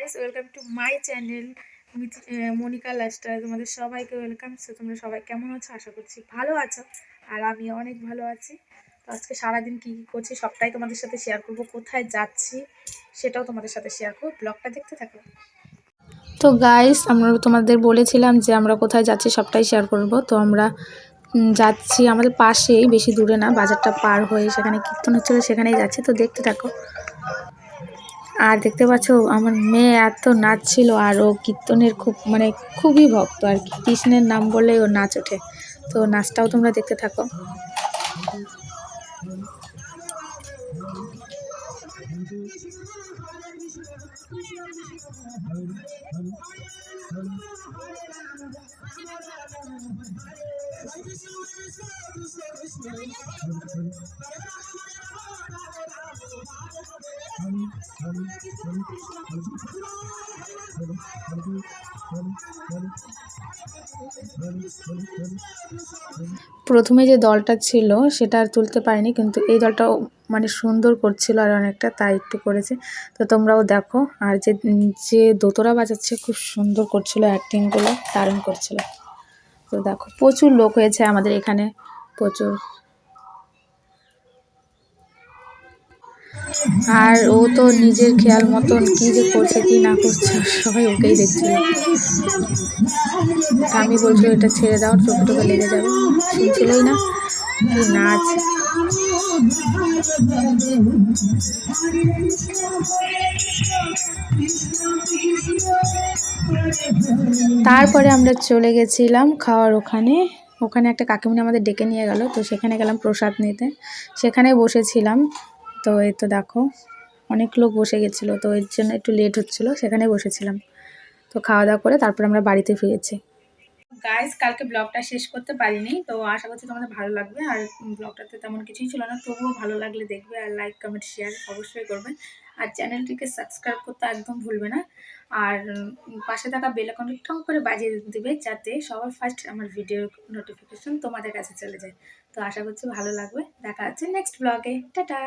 Guys, welcome to my channel Monika lifestyle. তোমাদের সবাইকে welcome. So তোমরা সবাই কেমন আছো? আশা করছি ভালো আছো, আর আমি অনেক ভালো আছি। তো আজকে সারাদিন কী কী করছি সবটাই তোমাদের সাথে শেয়ার করব, কোথায় যাচ্ছি সেটাও তোমাদের সাথে শেয়ার করবো। ব্লগটা দেখতে থাকো। তো গাইস, আমরা তোমাদের বলেছিলাম যে আমরা কোথায় যাচ্ছি সবটাই শেয়ার করব। তো আমরা যাচ্ছি আমাদের পাশেই, বেশি দূরে না, বাজারটা পার হয়ে সেখানে কীর্তন হচ্ছিলো, সেখানেই যাচ্ছি। তো দেখতে থাকো। আর দেখতে পাচ্ছ আমার মেয়ে এত নাচছিল, আর ও কীর্তনের খুবই ভক্ত আর কি। কৃষ্ণের নাম বললেই ওর নাচ ওঠে। তো নাচটাও তোমরা দেখতে থাকো। প্রথমে যে দলটা ছিল সেটা আর তুলতে পারিনি, কিন্তু এই দলটাও সুন্দর করছিল আর অনেকটা, তাই একটু করেছে। তো তোমরাও দেখো। আর যে যে দোতরা বাজাচ্ছে খুব সুন্দর করছিল, অ্যাক্টিংগুলো দারুণ করছিল। তো দেখো প্রচুর লোক হয়েছে আমাদের এখানে, প্রচুর। আর ও তো নিজের খেয়াল মতন কি যে করছে কি না করছে, সবাই ওকেই দেখছিল। আমি বলছিল এটা ছেড়ে দাও, চোখে টোকে লেগে যাবে, শুনছিলই না। কি নাচ! তারপরে আমরা চলে গেছিলাম খাওয়ার ওখানে। ওখানে একটা কাকিমুনি আমাদের ডেকে নিয়ে গেল, তো সেখানে গেলাম প্রসাদ নিতে। সেখানে বসেছিলাম। তো এই তো দেখো অনেক লোক বসে গেছিলো, তো এর জন্য একটু লেট হচ্ছিলো, সেখানে বসেছিলাম। তো খাওয়া দাওয়া করে তারপর আমরা বাড়িতে ফিরেছি। গাইস, কালকে ব্লগটা শেষ করতে পারিনি, তো আশা করছি তোমাদের ভালো লাগবে। আর ব্লগটাতে তেমন কিছুই ছিল না, তবুও ভালো লাগলে দেখবে, আর লাইক কমেন্ট শেয়ার অবশ্যই করবে। আর চ্যানেলটিকে সাবস্ক্রাইব করতে একদম ভুলবে না। আর পাশে থাকা বেল আইকনটি টং করে বাজিয়ে দেবে, যাতে সবার ফার্স্ট আমার ভিডিওর নোটিফিকেশন তোমাদের কাছে চলে যায়। তো আশা করছি ভালো লাগবে। দেখা হচ্ছে নেক্সট ব্লগে। টাটা।